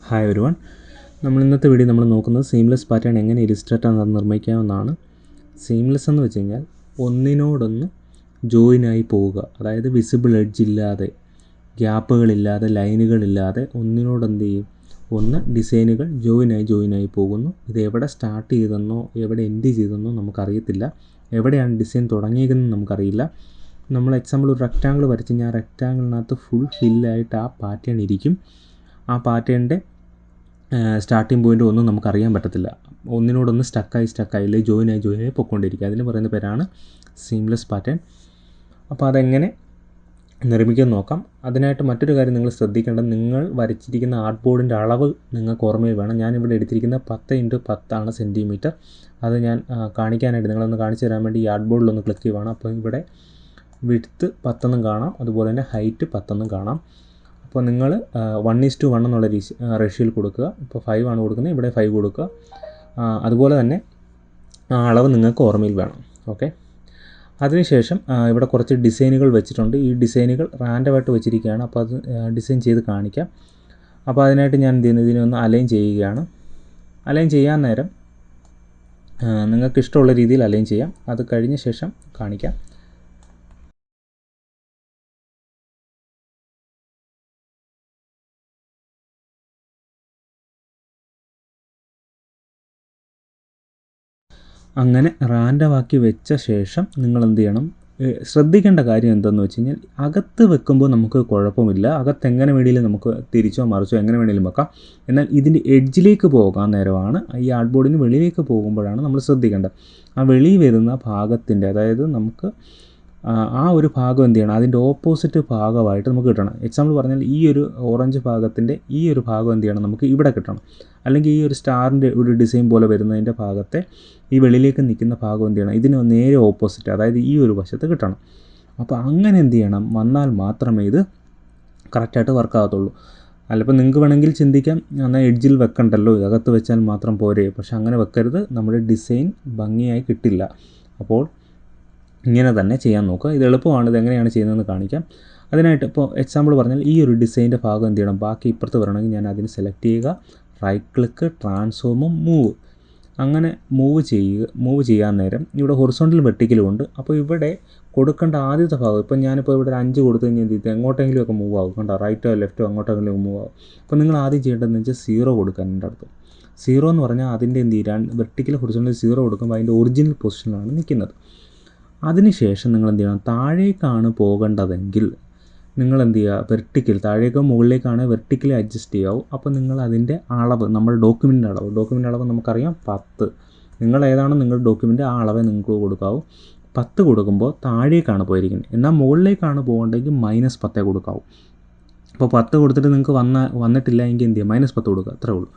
Hi everyone. ഇന്നത്തെ video നമ്മൾ നോക്കുന്നത് സീംലെസ് പാറ്റേൺ എങ്ങനെ ഇലിസ്ട്രേറ്റ് നിർമ്മിക്കാമെന്നാണ്. സീംലെസ് എന്ന് വെച്ച് കഴിഞ്ഞാൽ ഒന്നിനോടൊന്ന് ജോയിനായി പോവുക, അതായത് വിസിബിൾ എഡ്ജ് ഇല്ലാതെ, ഗ്യാപ്പുകളില്ലാതെ, ലൈനുകളില്ലാതെ ഒന്നിനോടെന്ത് ചെയ്യും, ഒന്ന് ഡിസൈനുകൾ ജോയിനായി പോകുന്നു. ഇത് എവിടെ സ്റ്റാർട്ട് ചെയ്തെന്നോ എവിടെ എൻഡ് ചെയ്തെന്നോ നമുക്കറിയത്തില്ല. എവിടെയാണ് ഡിസൈൻ തുടങ്ങിയതെന്ന് നമുക്കറിയില്ല. നമ്മൾ എക്സാമ്പിൾ ഒരു റെക്റ്റാങ്കിൾ വരച്ച് കഴിഞ്ഞാൽ ആ റെക്റ്റാങ്കിളിനകത്ത് ഫുൾ ഫില്ലായിട്ട് ആ പാറ്റേൺ ഇരിക്കും. ആ പാറ്റേണിൻ്റെ സ്റ്റാർട്ടിംഗ് പോയിൻ്റ് ഒന്നും നമുക്കറിയാൻ പറ്റത്തില്ല. ഒന്നിനോടൊന്ന് സ്റ്റക്കായി അല്ലെങ്കിൽ ജോയിനായി പൊയ്ക്കൊണ്ടിരിക്കുക. അതിന് പറയുന്ന പേരാണ് സീംലെസ് പാറ്റേൺ. അപ്പോൾ അതെങ്ങനെ നിർമ്മിക്കുമെന്ന് നോക്കാം. അതിനായിട്ട് മറ്റൊരു കാര്യം നിങ്ങൾ ശ്രദ്ധിക്കേണ്ടത്, നിങ്ങൾ വരച്ചിരിക്കുന്ന ആർട്ട് ബോർഡിൻ്റെ അളവ് നിങ്ങൾക്ക് ഓർമ്മയിൽ വേണം. ഞാനിവിടെ എടുത്തിരിക്കുന്നത് 10x10 സെൻറ്റിമീറ്റർ. അത് ഞാൻ കാണിക്കാനായിട്ട് നിങ്ങളൊന്ന് കാണിച്ചു തരാൻ വേണ്ടി ഈ ആർട്ട് ബോർഡിലൊന്ന് ക്ലിക്ക് ചെയ്യുവാണ്. അപ്പോൾ ഇവിടെ വിഡ്ത്ത് 10 കാണാം, അതുപോലെ തന്നെ ഹൈറ്റ് 10 കാണാം. അപ്പോൾ നിങ്ങൾ 1:1 എന്നുള്ള റേഷ്യോയിൽ കൊടുക്കുക. ഇപ്പോൾ 5 ആണ് കൊടുക്കുന്നത്, ഇവിടെ 5 കൊടുക്കുക. അതുപോലെ തന്നെ ആ അളവ് നിങ്ങൾക്ക് ഓർമ്മയിൽ വേണം. ഓക്കെ. അതിനുശേഷം ഇവിടെ കുറച്ച് ഡിസൈനുകൾ വെച്ചിട്ടുണ്ട്. ഈ ഡിസൈനുകൾ റാൻഡമായിട്ട് വെച്ചിരിക്കുകയാണ്. അപ്പോൾ അത് ഡിസൈൻ ചെയ്ത് കാണിക്കാം. അപ്പോൾ അതിനായിട്ട് ഞാൻ എന്ത് ചെയ്യുന്നു, ഇതിനെ ഒന്ന് അലൈൻ ചെയ്യുകയാണ്. അലൈൻ ചെയ്യാൻ നേരം നിങ്ങൾക്ക് ഇഷ്ടമുള്ള രീതിയിൽ അലൈൻ ചെയ്യാം. അത് കഴിഞ്ഞ ശേഷം കാണിക്കാം. അങ്ങനെ റാൻഡമാക്കി വെച്ച ശേഷം നിങ്ങൾ എന്ത് ചെയ്യണം, ശ്രദ്ധിക്കേണ്ട കാര്യം എന്തെന്ന് വെച്ച് കഴിഞ്ഞാൽ, അകത്ത് വെക്കുമ്പോൾ നമുക്ക് കുഴപ്പമില്ല. അകത്ത് എങ്ങനെ വേണമെങ്കിലും നമുക്ക് തിരിച്ചോ മറിച്ചോ എങ്ങനെ വേണമെങ്കിലും വെക്കാം. എന്നാൽ ഇതിൻ്റെ എഡ്ജിലേക്ക് പോകാൻ നേരമാണ്, ഈ ആർട്ട് ബോർഡിന് വെളിയിലേക്ക് പോകുമ്പോഴാണ് നമ്മൾ ശ്രദ്ധിക്കേണ്ടത്. ആ വെളി വരുന്ന ഭാഗത്തിൻ്റെ, അതായത് നമുക്ക് ആ ഒരു ഭാഗം എന്ത് ചെയ്യണം, അതിൻ്റെ ഓപ്പോസിറ്റ് ഭാഗമായിട്ട് നമുക്ക് കിട്ടണം. എക്സാമ്പിൾ പറഞ്ഞാൽ ഈ ഒരു ഓറഞ്ച് ഭാഗത്തിൻ്റെ ഈ ഒരു ഭാഗം എന്ത് ചെയ്യണം, നമുക്ക് ഇവിടെ കിട്ടണം. അല്ലെങ്കിൽ ഈ ഒരു സ്റ്റാറിൻ്റെ ഒരു ഡിസൈൻ പോലെ വരുന്നതിൻ്റെ ഭാഗത്തെ ഈ വെളിയിലേക്ക് നിൽക്കുന്ന ഭാഗം എന്ത് ചെയ്യണം, ഇതിന് നേരെ ഓപ്പോസിറ്റ്, അതായത് ഈ ഒരു വശത്ത് കിട്ടണം. അപ്പോൾ അങ്ങനെ എന്ത് ചെയ്യണം, വന്നാൽ മാത്രമേ ഇത് കറക്റ്റായിട്ട് വർക്കാകത്തുള്ളൂ. അല്ലപ്പോൾ നിങ്ങൾക്ക് വേണമെങ്കിൽ ചിന്തിക്കാം, എന്നാൽ എഡ്ജിൽ വെക്കണ്ടല്ലോ, അകത്ത് വെച്ചാൽ മാത്രം പോരെ. പക്ഷെ അങ്ങനെ വെക്കരുത്, നമ്മുടെ ഡിസൈൻ ഭംഗിയായി കിട്ടില്ല. അപ്പോൾ ഇങ്ങനെ തന്നെ ചെയ്യാൻ നോക്കുക. ഇത് എളുപ്പമാണ്. ഇത് എങ്ങനെയാണ് ചെയ്യുന്നതെന്ന് കാണിക്കാം. അതിനായിട്ട് ഇപ്പോൾ എക്സാമ്പിൾ പറഞ്ഞാൽ ഈ ഒരു ഡിസൈൻ്റെ ഭാഗം എന്ത് ചെയ്യണം, ബാക്കി ഇപ്പുറത്ത് വരണമെങ്കിൽ ഞാൻ അതിന് സെലക്ട് ചെയ്യുക, റൈറ്റ് ക്ലിക്ക്, ട്രാൻസ്ഫോമും മൂവ്. അങ്ങനെ മൂവ് ചെയ്യാൻ നേരം ഇവിടെ ഹൊറിസോണ്ടലും വെർട്ടിക്കലും ഉണ്ട്. അപ്പോൾ ഇവിടെ കൊടുക്കേണ്ട ആദ്യത്തെ ഭാഗം, ഇപ്പോൾ ഞാനിപ്പോൾ ഇവിടെ 5 കൊടുത്തു കഴിഞ്ഞാൽ ഇത് എങ്ങോട്ടെങ്കിലുമൊക്കെ മൂവ് ആകും. കണ്ടോ, റൈറ്റോ ലെഫ്റ്റോ അങ്ങോട്ടെങ്കിലും മൂവ് ആകും. അപ്പോൾ നിങ്ങൾ ആദ്യം ചെയ്യേണ്ടതെന്ന് വെച്ചാൽ 0 കൊടുക്കാൻ. എൻ്റെ അടുത്ത് 0 എന്ന് പറഞ്ഞാൽ അതിൻ്റെ എന്ത് ചെയ്യും, വെർട്ടിക്കൽ ഹൊറിസോണ്ടൽ 0 കൊടുക്കുമ്പോൾ അതിൻ്റെ ഒറിജിനൽ പൊസിഷനിലാണ് നിൽക്കുന്നത്. അതിനുശേഷം നിങ്ങൾ എന്ത് ചെയ്യണം, താഴേക്കാണ് പോകേണ്ടതെങ്കിൽ നിങ്ങൾ എന്ത് ചെയ്യുക, വെർട്ടിക്കൽ താഴേക്കോ മുകളിലേക്കാണ് വെർട്ടിക്കലി അഡ്ജസ്റ്റ് ചെയ്യാവും. അപ്പോൾ നിങ്ങൾ അതിൻ്റെ അളവ്, നമ്മുടെ ഡോക്യുമെൻ്റ് അളവ് നമുക്കറിയാം 10. നിങ്ങൾ ഏതാണോ നിങ്ങളുടെ ഡോക്യുമെൻ്റ് ആ അളവേ നിങ്ങൾക്ക് കൊടുക്കാവൂ. 10 കൊടുക്കുമ്പോൾ താഴേക്കാണ് പോയിരിക്കുന്നത്. എന്നാൽ മുകളിലേക്കാണ് പോകേണ്ടതെങ്കിൽ -10 കൊടുക്കാവൂ. അപ്പോൾ 10 കൊടുത്തിട്ട് നിങ്ങൾക്ക് വന്നിട്ടില്ല എങ്കിൽ എന്ത് ചെയ്യുക, -10 കൊടുക്കുക, അത്രേ ഉള്ളൂ.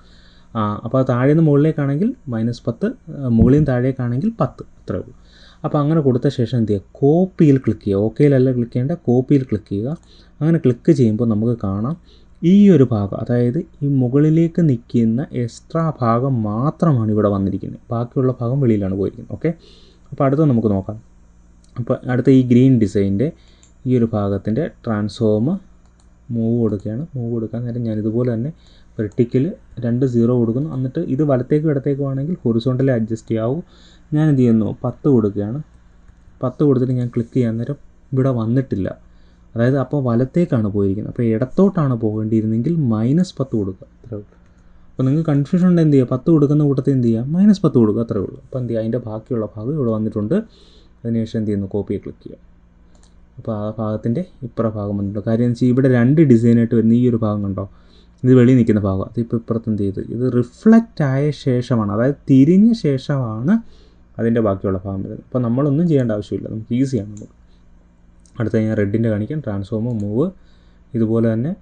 അപ്പോൾ താഴെ നിന്ന് മുകളിലേക്കാണെങ്കിൽ -10, മുകളിൽ നിന്ന് താഴേക്കാണെങ്കിൽ 10, അത്രേ ഉള്ളൂ. അപ്പോൾ അങ്ങനെ കൊടുത്ത ശേഷം എന്ത് ചെയ്യുക, കോപ്പിയിൽ ക്ലിക്ക് ചെയ്യുക. ഓക്കെയിലല്ല ക്ലിക്ക് ചെയ്യേണ്ട, കോപ്പിയിൽ ക്ലിക്ക് ചെയ്യുക. അങ്ങനെ ക്ലിക്ക് ചെയ്യുമ്പോൾ നമുക്ക് കാണാം ഈ ഒരു ഭാഗം, അതായത് ഈ മുകളിലേക്ക് നിൽക്കുന്ന എക്സ്ട്രാ ഭാഗം മാത്രമാണ് ഇവിടെ വന്നിരിക്കുന്നത്. ബാക്കിയുള്ള ഭാഗം വെളിയിലാണ് പോയിരിക്കുന്നത്. ഓക്കെ. അപ്പോൾ അടുത്ത നമുക്ക് നോക്കാം. അപ്പോൾ അടുത്ത ഈ ഗ്രീൻ ഡിസൈൻ്റെ ഈ ഒരു ഭാഗത്തിൻ്റെ ട്രാൻസ്ഫോം മൂവ് കൊടുക്കുകയാണ്. മൂവ് കൊടുക്കാൻ നേരം ഞാൻ ഇതുപോലെ തന്നെ വെർട്ടിക്കൽ 2 0 കൊടുക്കുന്നു. എന്നിട്ട് ഇത് വലത്തേക്കും ഇടത്തേക്കും ആണെങ്കിൽ ഹൊറിസോണ്ടലി അഡ്ജസ്റ്റ് ചെയ്യാവൂ. ഞാൻ എന്ത് ചെയ്യുന്നു, 10 കൊടുക്കുകയാണ്. 10 കൊടുത്തിട്ട് ഞാൻ ക്ലിക്ക് ചെയ്യാൻ നേരം ഇവിടെ വന്നിട്ടില്ല. അതായത് അപ്പോൾ വലത്തേക്കാണ് പോയിരിക്കുന്നത്. അപ്പോൾ ഇടത്തോട്ടാണ് പോകേണ്ടിയിരുന്നെങ്കിൽ -10 കൊടുക്കുക, അത്രേ ഉള്ളൂ. അപ്പോൾ നിങ്ങൾക്ക് കൺഫ്യൂഷൻ ഉണ്ട്, എന്ത് ചെയ്യുക, 10 കൊടുക്കുന്ന കൂട്ടത്തിൽ എന്ത് ചെയ്യുക, -10 കൊടുക്കുക, അത്രേ ഉള്ളൂ. അപ്പോൾ എന്ത് ചെയ്യുക, അതിൻ്റെ ബാക്കിയുള്ള ഭാഗം ഇവിടെ വന്നിട്ടുണ്ട്. അതിനുശേഷം എന്ത് ചെയ്യുന്നു, കോപ്പിയെ ക്ലിക്ക് ചെയ്യുക. അപ്പോൾ ആ ഭാഗത്തിൻ്റെ ഇപ്പുറ ഭാഗം വന്നിട്ടുണ്ട്. കാര്യം എന്ന് വെച്ചാൽ ഇവിടെ 2 ഡിസൈനായിട്ട് വരുന്ന ഈ ഒരു ഭാഗം കണ്ടോ, ഇത് വെളിയിൽ നിൽക്കുന്ന ഭാഗം. അതിപ്പോൾ ഇപ്പുറത്ത് എന്ത് ചെയ്ത്, ഇത് റിഫ്ലക്റ്റ് ആയ ശേഷമാണ്, അതായത് തിരിഞ്ഞ ശേഷമാണ് അതിൻ്റെ ബാക്കിയുള്ള ഭാഗം വരുന്നത്. അപ്പോൾ നമ്മളൊന്നും ചെയ്യേണ്ട ആവശ്യമില്ല, നമുക്ക് ഈസിയാണ്. നമുക്ക് അടുത്ത ഞാൻ റെഡിൻ്റെ കാണിക്കാം. ട്രാൻസ്ഫോം മൂവ് ഇതുപോലെ തന്നെ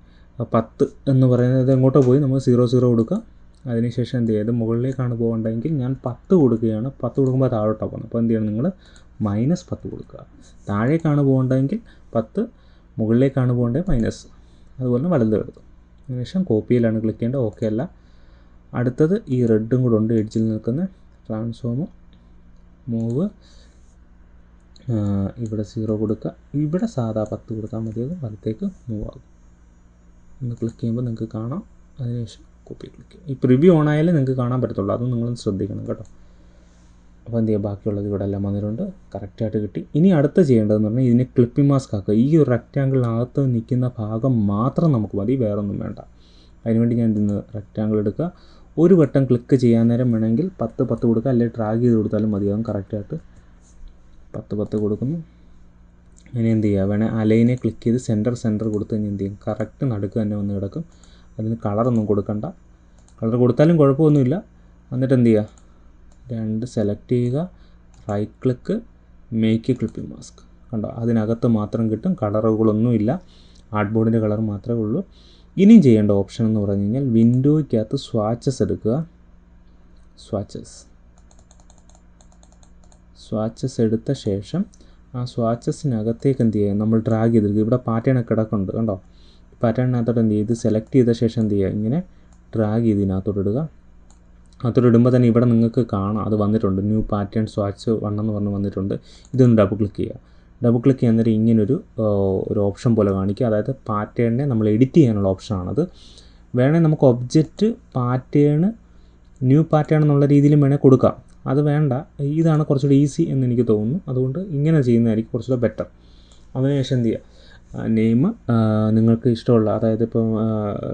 10 എന്ന് പറയുന്നത് എങ്ങോട്ടോ പോയി, നമുക്ക് 0 കൊടുക്കുക. അതിനുശേഷം എന്ത് ചെയ്യുക, മുകളിലേക്കാണ് പോകേണ്ടതെങ്കിൽ ഞാൻ 10 കൊടുക്കുകയാണ്. 10 കൊടുക്കുമ്പോൾ താഴോട്ടാണ് പോകുന്നത്. അപ്പോൾ എന്ത് ചെയ്യണം, നിങ്ങൾ -10 കൊടുക്കുക. താഴേക്കാണ് പോകേണ്ടതെങ്കിൽ 10, മുകളിലേക്കാണ് പോകേണ്ടത് -. അതുപോലെ വലത് എടുത്തു. അതിനുശേഷം കോപ്പിയിലാണ് ക്ലിക്ക് ചെയ്യേണ്ടത്, ഓക്കെ അല്ല. അടുത്തത് ഈ റെഡും കൂടെ ഉണ്ട് എഡ്ജിൽ നിൽക്കുന്ന ട്രാൻസ്ഫോം മൂവ്, ഇവിടെ 0 കൊടുക്കുക. ഇവിടെ സാധാ 10 കൊടുത്താൽ മതിയാകും, വലത്തേക്ക് മൂവ് ആകും. ഒന്ന് ക്ലിക്ക് ചെയ്യുമ്പോൾ നിങ്ങൾക്ക് കാണാം. അതിനുശേഷം കോപ്പി ക്ലിക്ക്. ഈ പ്രിവ്യൂ ഓൺ ആയാലേ നിങ്ങൾക്ക് കാണാൻ പറ്റത്തുള്ളൂ, അതും നിങ്ങളൊന്ന് ശ്രദ്ധിക്കണം കേട്ടോ. അപ്പോൾ എന്ത് ചെയ്യുക, ബാക്കിയുള്ളത് ഇവിടെ എല്ലാം വന്നിട്ടുണ്ട്, കറക്റ്റായിട്ട് കിട്ടി. ഇനി അടുത്ത ചെയ്യേണ്ടതെന്ന് പറഞ്ഞാൽ ഇതിനെ ക്ലിപ്പിംഗ് മാസ്ക് ആക്കുക. ഈ ഒരു റെക്റ്റാങ്കിളിനകത്ത് നിൽക്കുന്ന ഭാഗം മാത്രം നമുക്ക് മതി, വേറൊന്നും വേണ്ട. അതിനുവേണ്ടി ഞാൻ ഇന്ന് റെക്റ്റാങ്കിൾ എടുക്കുക, ഒരു വട്ടം ക്ലിക്ക് ചെയ്യാൻ നേരം വേണമെങ്കിൽ 10 കൊടുക്കുക, അല്ലെങ്കിൽ ഡ്രാഗ് ചെയ്ത് കൊടുത്താലും മതിയാകും. കറക്റ്റായിട്ട് 10 കൊടുക്കുന്നു. ഇനി എന്ത് ചെയ്യുക, വേണേൽ അലൈനെ ക്ലിക്ക് ചെയ്ത് സെൻറ്റർ കൊടുത്ത് കഴിഞ്ഞാൽ എന്ത് ചെയ്യും, കറക്റ്റ് നടുക്ക് തന്നെ വന്ന് കിടക്കും. അതിന് കളറൊന്നും കൊടുക്കണ്ട, കളർ കൊടുത്താലും കുഴപ്പമൊന്നുമില്ല. എന്നിട്ട് എന്ത് ചെയ്യുക, 2 സെലക്ട് ചെയ്യുക, right click, make clipping mask. കണ്ടോ, അതിനകത്ത് മാത്രം കിട്ടും, കളറുകളൊന്നുമില്ല, ആർട്ട് ബോർഡിൻ്റെ കളർ മാത്രമേ ഉള്ളൂ. ഇനിയും ചെയ്യേണ്ട ഓപ്ഷൻ എന്ന് പറഞ്ഞു കഴിഞ്ഞാൽ വിൻഡോയ്ക്കകത്ത് സ്വാച്ചസ് എടുക്കുക. സ്വാച്ചസ് എടുത്ത ശേഷം ആ സ്വാച്ചസിനകത്തേക്ക് എന്ത് ചെയ്യുക, നമ്മൾ ഡ്രാഗ് ചെയ്തെടുക്കുക. ഇവിടെ പാറ്റേണൊക്കെ കിടക്കുന്നുണ്ട് കണ്ടോ, പാറ്റേണിനകത്തോട്ട് എന്ത് ചെയ്യുക, ഇത് സെലക്ട് ചെയ്ത ശേഷം എന്ത് ചെയ്യുക, ഇങ്ങനെ ഡ്രാഗ് ചെയ്ത് ഇതിനകത്തോട്ട് ഇടുക. അതിൽ ഇടുമ്പോൾ തന്നെ ഇവിടെ നിങ്ങൾക്ക് കാണാം അത് വന്നിട്ടുണ്ട്, ന്യൂ പാറ്റേൺ സ്വാച്ച് 1 എന്ന് പറഞ്ഞ് വന്നിട്ടുണ്ട്. ഇതൊന്ന് ഡബിൾ ക്ലിക്ക് ചെയ്യുക. ഡബിൾ ക്ലിക്ക് ചെയ്യാൻ നേരം ഇങ്ങനൊരു ഓപ്ഷൻ പോലെ കാണിക്കുക, അതായത് പാറ്റേണിനെ നമ്മൾ എഡിറ്റ് ചെയ്യാനുള്ള ഓപ്ഷനാണത്. വേണമെങ്കിൽ നമുക്ക് ഒബ്ജക്റ്റ് പാറ്റേൺ ന്യൂ പാറ്റേൺ എന്നുള്ള രീതിയിലും വേണേൽ കൊടുക്കാം, അത് വേണ്ട, ഇതാണ് കുറച്ചുകൂടി ഈസി എന്ന് എനിക്ക് തോന്നുന്നു. അതുകൊണ്ട് ഇങ്ങനെ ചെയ്യുന്നതായിരിക്കും കുറച്ചുകൂടെ ബെറ്റർ. അതിനുശേഷം എന്ത് ചെയ്യുക, നെയിം നിങ്ങൾക്ക് ഇഷ്ടമുള്ള, അതായത് ഇപ്പോൾ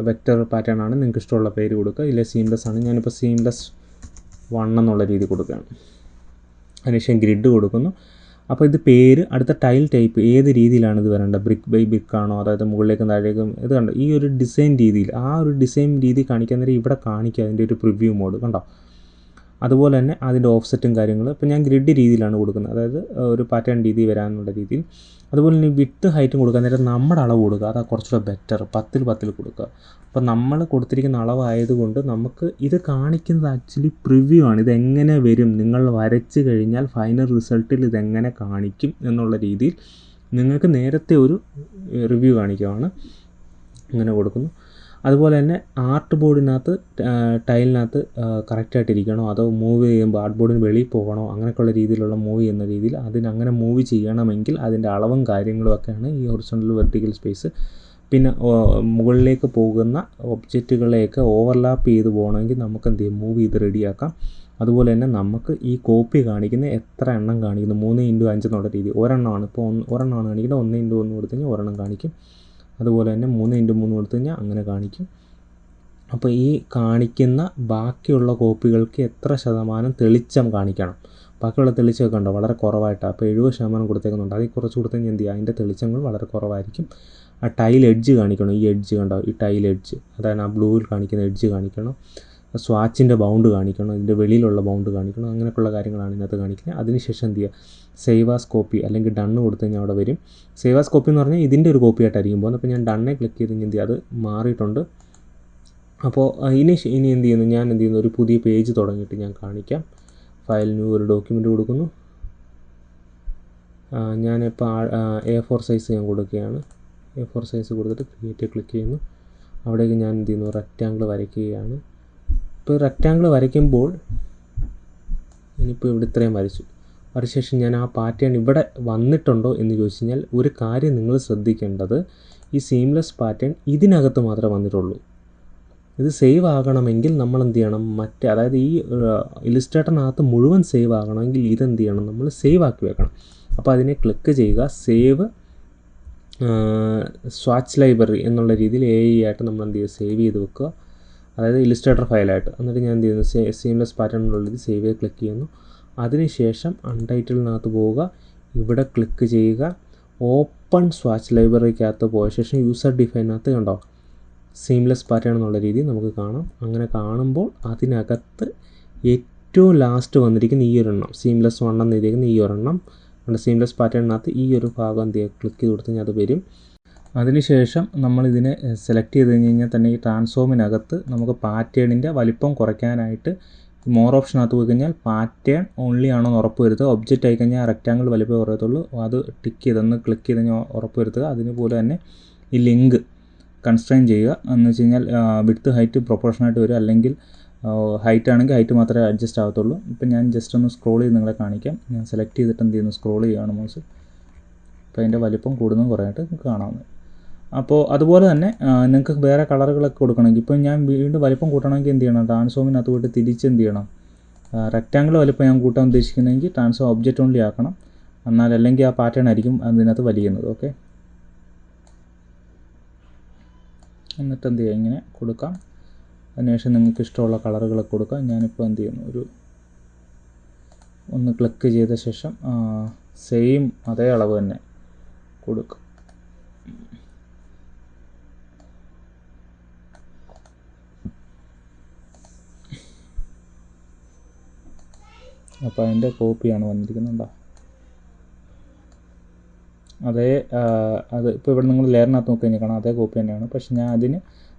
വെക്റ്റർ പാറ്റേൺ ആണ് നിങ്ങൾക്ക് ഇഷ്ടമുള്ള പേര് കൊടുക്കുക. ഇല്ല സീംലെസ് ആണ്, ഞാനിപ്പോൾ സീംലെസ് 1 എന്നുള്ള രീതി കൊടുക്കുകയാണ്. അതിനുശേഷം ഗ്രിഡ് കൊടുക്കുന്നു. അപ്പോൾ ഇത് പേര്, അടുത്ത ടൈൽ ടൈപ്പ് ഏത് രീതിയിലാണ് ഇത് വരേണ്ടത്, ബ്രിക്ക് ബൈ ബ്രിക്ക് ആണോ, അതായത് മുകളിലേക്കും താഴേക്കും, ഇത് കണ്ടോ ഈ ഒരു ഡിസൈൻ രീതിയിൽ, ആ ഒരു ഡിസൈൻ രീതി കാണിക്കാൻ നേരം ഇവിടെ കാണിക്കുക അതിൻ്റെ ഒരു പ്രിവ്യൂ മോഡ് കണ്ടോ. അതുപോലെ തന്നെ അതിൻ്റെ ഓഫ്സെറ്റും കാര്യങ്ങൾ. ഇപ്പോൾ ഞാൻ ഗ്രിഡ് രീതിയിലാണ് കൊടുക്കുന്നത്, അതായത് ഒരു പാറ്റേൺ രീതി വരാനുള്ള രീതിയിൽ. അതുപോലെ തന്നെ വിട്ട് ഹൈറ്റും കൊടുക്കാൻ നേരം നമ്മുടെ അളവ് കൊടുക്കുക, അതാ കുറച്ചുകൂടെ ബെറ്റർ. 10 കൊടുക്കുക. അപ്പോൾ നമ്മൾ കൊടുത്തിരിക്കുന്ന അളവായതുകൊണ്ട് നമുക്ക് ഇത് കാണിക്കുന്നത് ആക്ച്വലി പ്രിവ്യൂ ആണ്. ഇതെങ്ങനെ വരും, നിങ്ങൾ വരച്ച് കഴിഞ്ഞാൽ ഫൈനൽ റിസൾട്ടിൽ ഇതെങ്ങനെ കാണിക്കും എന്നുള്ള രീതിയിൽ നിങ്ങൾക്ക് നേരത്തെ ഒരു റിവ്യൂ കാണിക്കുകയാണ്. ഇങ്ങനെ കൊടുക്കുന്നു. അതുപോലെ തന്നെ ആർട്ട് ബോർഡിനകത്ത് ടൈലിനകത്ത് കറക്റ്റായിട്ടിരിക്കണോ, അതോ മൂവ് ചെയ്യുമ്പോൾ ആർട്ട് ബോർഡിന് വെളിയിൽ പോകണോ, അങ്ങനെയൊക്കെയുള്ള രീതിയിലുള്ള മൂവ് ചെയ്യുന്ന രീതിയിൽ അതിനങ്ങനെ മൂവ് ചെയ്യണമെങ്കിൽ അതിൻ്റെ അളവും കാര്യങ്ങളും ഒക്കെയാണ് ഈ ഹൊറിസോണ്ടൽ വെർട്ടിക്കൽ സ്പേസ്. പിന്നെ മുകളിലേക്ക് പോകുന്ന ഒബ്ജക്റ്റുകളെയൊക്കെ ഓവർലാപ്പ് ചെയ്ത് പോകണമെങ്കിൽ നമുക്ക് എന്ത് ചെയ്യും, മൂവ് ചെയ്ത് റെഡിയാക്കാം. അതുപോലെ തന്നെ നമുക്ക് ഈ കോപ്പി കാണിക്കുന്ന എത്ര എണ്ണം കാണിക്കുന്നു, 3x5 എന്നുള്ള രീതി. ഒരെണ്ണമാണ് ഇപ്പോൾ ഒരെണ്ണമാണ് കാണിക്കുന്നത്, 1x1 കൊടുത്തു കഴിഞ്ഞാൽ ഒരെണ്ണം കാണിക്കും. അതുപോലെ തന്നെ 3x3 കൊടുത്തു കഴിഞ്ഞാൽ അങ്ങനെ കാണിക്കും. അപ്പോൾ ഈ കാണിക്കുന്ന ബാക്കിയുള്ള കോപ്പികൾക്ക് എത്ര ശതമാനം തെളിച്ചം കാണിക്കണം, ബാക്കിയുള്ള തെളിച്ചമൊക്കെ ഉണ്ടോ വളരെ കുറവായിട്ടാണ്. അപ്പോൾ 70% കൊടുത്തേക്കുന്നുണ്ട്, അതിൽ കുറച്ച് കൊടുത്തു കഴിഞ്ഞാൽ എന്ത് ചെയ്യുക, അതിൻ്റെ തെളിച്ചങ്ങൾ വളരെ കുറവായിരിക്കും. ആ ടൈൽ എഡ്ജ് കാണിക്കണം, ഈ എഡ്ജ് കണ്ടോ, ഈ ടൈൽ എഡ്ജ്, അതായത് ആ ബ്ലൂവിൽ കാണിക്കുന്ന എഡ്ജ് കാണിക്കണം. സ്വാച്ചിൻ്റെ ബൗണ്ട് കാണിക്കണം, ഇതിൻ്റെ വെളിയിലുള്ള ബൗണ്ട് കാണിക്കണം. അങ്ങനെയൊക്കെയുള്ള കാര്യങ്ങളാണ് ഇതിനകത്ത് കാണിക്കുന്നത്. അതിനുശേഷം എന്ത് ചെയ്യുക, സേവ് ആസ് കോപ്പി അല്ലെങ്കിൽ ഡണ്ണ് കൊടുത്തു കഴിഞ്ഞാൽ അവിടെ വരും. സേവ് ആസ് കോപ്പി എന്ന് പറഞ്ഞാൽ ഇതിൻ്റെ ഒരു കോപ്പി ആയിട്ടായിരിക്കും പോകുന്നത്. അപ്പോൾ ഞാൻ ഡണ്ണെ ക്ലിക്ക് ചെയ്ത് എന്ത് ചെയ്യുക, അത് മാറിയിട്ടുണ്ട്. അപ്പോൾ ഇനി എന്ത് ചെയ്യുന്നു, ഞാൻ എന്ത് ചെയ്യുന്നു, ഒരു പുതിയ പേജ് തുടങ്ങിയിട്ട് ഞാൻ കാണിക്കാം. ഫയൽ ന്യൂ ഒരു ഡോക്യുമെൻറ്റ് കൊടുക്കുന്നു. ഞാനിപ്പോൾ A4 സൈസ് ഞാൻ കൊടുക്കുകയാണ്. A4 സൈസ് കൊടുത്തിട്ട് ക്രിയേറ്റ് ക്ലിക്ക് ചെയ്യുന്നു. അവിടേക്ക് ഞാൻ എന്ത് ചെയ്യുന്നു, റെക്റ്റാങ്കിൾ വരയ്ക്കുകയാണ്. ഇപ്പോൾ റെക്റ്റാങ്കിൾ വരയ്ക്കുമ്പോൾ ഇനിയിപ്പോൾ ഇവിടെ ഇത്രയും വരച്ച ശേഷം ഞാൻ ആ പാറ്റേൺ ഇവിടെ വന്നിട്ടുണ്ടോ എന്ന് ചോദിച്ചു കഴിഞ്ഞാൽ ഒരു കാര്യം നിങ്ങൾ ശ്രദ്ധിക്കേണ്ടത്, ഈ സീംലെസ് പാറ്റേൺ ഇതിനകത്ത് മാത്രമേ വന്നിട്ടുള്ളൂ. ഇത് സേവ് ആകണമെങ്കിൽ നമ്മൾ എന്ത് ചെയ്യണം, അതായത് ഈ ഇലിസ്ട്രേറ്ററിനകത്ത് മുഴുവൻ സേവ് ആകണമെങ്കിൽ ഇതെന്ത് ചെയ്യണം, നമ്മൾ സേവ് ആക്കി വെക്കണം. അപ്പോൾ അതിനെ ക്ലിക്ക് ചെയ്യുക, സേവ് സ്വാച്ച് ലൈബ്രറി എന്നുള്ള രീതിയിൽ ആയിട്ട് നമ്മൾ എന്ത് ചെയ്യുക, സേവ് ചെയ്ത് വെക്കുക, അതായത് ഇലിസ്ട്രേറ്റർ ഫയലായിട്ട്. എന്നിട്ട് ഞാൻ എന്ത് ചെയ്യുന്നു, സീംലെസ് പാറ്റേൺ എന്നുള്ളത് സേവ് ചെയ്ത് ക്ലിക്ക് ചെയ്യുന്നു. അതിനുശേഷം അൺടൈറ്റിലിനകത്ത് പോവുക, ഇവിടെ ക്ലിക്ക് ചെയ്യുക, ഓപ്പൺ സ്വാച്ച് ലൈബ്രറിക്കകത്ത് പോയ ശേഷം യൂസർ ഡിഫൈനകത്ത് കണ്ടോ സീംലെസ് പാറ്റേൺ എന്നുള്ള രീതി നമുക്ക് കാണാം. അങ്ങനെ കാണുമ്പോൾ അതിനകത്ത് ഏറ്റവും ലാസ്റ്റ് വന്നിരിക്കുന്ന ഈ ഒരെണ്ണം സീംലെസ് 1 എന്നിരിക്കുന്ന ഈ ഒരെണ്ണം സീംലെസ് പാറ്റേണിനകത്ത് ഈ ഒരു ഭാഗം എന്ത് ചെയ്യുക, ക്ലിക്ക് ചെയ്ത് കൊടുത്തു കഴിഞ്ഞാൽ അത് വരും. അതിനുശേഷം നമ്മളിതിനെ സെലക്ട് ചെയ്ത് കഴിഞ്ഞാൽ തന്നെ ഈ ട്രാൻസ്ഫോമിനകത്ത് നമുക്ക് പാറ്റേണിൻ്റെ വലിപ്പം കുറയ്ക്കാനായിട്ട് മോർ ഓപ്ഷനകത്ത് പോയി കഴിഞ്ഞാൽ പാറ്റേൺ ഓൺലി ആണോ എന്ന് ഉറപ്പ് വരുത്തുക. ഒബ്ജക്റ്റ് ആയി കഴിഞ്ഞാൽ റെക്റ്റാങ്കിൾ വലിപ്പം കുറയത്തുള്ളൂ, അത് ടിക്ക് ചെയ്തൊന്ന് ക്ലിക്ക് ചെയ്ത് കഴിഞ്ഞാൽ ഉറപ്പ് വരുത്തുക. അതിനുപോലെ തന്നെ ഈ ലിങ്ക് കൺസ്ട്രെയിൻ ചെയ്യുക എന്ന് വെച്ച് കഴിഞ്ഞാൽ വിഡ്ത്ത് ഹൈറ്റ് പ്രൊപ്പോർഷനായിട്ട് വരും, അല്ലെങ്കിൽ ഹൈറ്റ് ആണെങ്കിൽ ഹൈറ്റ് മാത്രമേ അഡ്ജസ്റ്റ് ആകത്തുള്ളൂ. ഇപ്പം ഞാൻ ജസ്റ്റ് ഒന്ന് സ്ക്രോൾ ചെയ്ത് നിങ്ങളെ കാണിക്കാം. ഞാൻ സെലക്ട് ചെയ്തിട്ട് എന്ത് ചെയ്യുന്നു, സ്ക്രോൾ ചെയ്യുകയാണ് മൗസ്. അപ്പോൾ അതിൻ്റെ വലിപ്പം കൂടുന്നതും കുറയായിട്ട് കാണാവുന്നത്. അപ്പോൾ അതുപോലെ തന്നെ നിങ്ങൾക്ക് വേറെ കളറുകളൊക്കെ കൊടുക്കണമെങ്കിൽ ഇപ്പോൾ ഞാൻ വീണ്ടും വലിപ്പം കൂട്ടണമെങ്കിൽ എന്ത് ചെയ്യണം, ട്രാൻസ്ഫോമിനകത്ത് പോയിട്ട് തിരിച്ച് എന്ത് ചെയ്യണം, റെക്റ്റാങ്കിൾ വലിപ്പം ഞാൻ കൂട്ടാൻ ഉദ്ദേശിക്കുന്നതെങ്കിൽ ട്രാൻസ്ഫോം ഒബ്ജക്റ്റ് ഓൺലി ആക്കണം. എന്നാൽ അല്ലെങ്കിൽ ആ പാറ്റേൺ ആയിരിക്കും അതിനകത്ത് വലിയുന്നത്. ഓക്കെ, എന്നിട്ട് എന്ത് ചെയ്യുക, ഇങ്ങനെ കൊടുക്കാം. അതിനുശേഷം നിങ്ങൾക്ക് ഇഷ്ടമുള്ള കളറുകളൊക്കെ കൊടുക്കാം. ഞാനിപ്പോൾ എന്ത് ചെയ്യുന്നു, ഒന്ന് ക്ലിക്ക് ചെയ്ത ശേഷം സെയിം അതേ അളവ് തന്നെ കൊടുക്കും. അപ്പോൾ അതിൻ്റെ കോപ്പിയാണ് വന്നിരിക്കുന്നുണ്ടോ, അതേ അത് ഇപ്പോൾ ഇവിടെ നിങ്ങൾ ലെയറിനകത്ത് നോക്കി കഴിഞ്ഞാൽ കാണാം, അതേ കോപ്പി തന്നെയാണ്. പക്ഷേ ഞാൻ അതിന്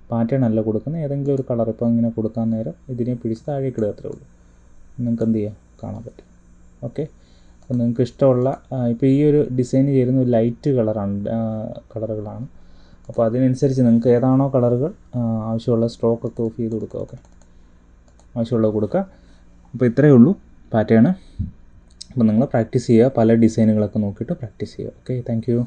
പാറ്റേൺ അല്ല കൊടുക്കുന്നത്, ഏതെങ്കിലും ഒരു കളർ ഇപ്പോൾ ഇങ്ങനെ കൊടുക്കാൻ നേരം ഇതിനെ പിടിച്ച് താഴേക്ക് ഇടുക, അത്രേ ഉള്ളൂ. നിങ്ങൾക്ക് എന്ത് ചെയ്യാം, കാണാൻ പറ്റും. ഓക്കെ, അപ്പോൾ നിങ്ങൾക്ക് ഇഷ്ടമുള്ള ഇപ്പോൾ ഈ ഒരു ഡിസൈൻ ചേരുന്ന ഒരു ലൈറ്റ് കളറുകളാണ്. അപ്പോൾ അതിനനുസരിച്ച് നിങ്ങൾക്ക് ഏതാണോ കളറുകൾ ആവശ്യമുള്ള സ്ട്രോക്കൊക്കെ ഓഫ് ചെയ്ത് കൊടുക്കുക. ഓക്കെ, ആവശ്യമുള്ളത് കൊടുക്കുക. അപ്പോൾ ഇത്രയേ ഉള്ളൂ പാറ്റേൺ. അപ്പോൾ നിങ്ങൾ പ്രാക്ടീസ് ചെയ്യുക, പല ഡിസൈനുകളൊക്കെ നോക്കിയിട്ട് പ്രാക്ടീസ് ചെയ്യുക. Okay, thank you.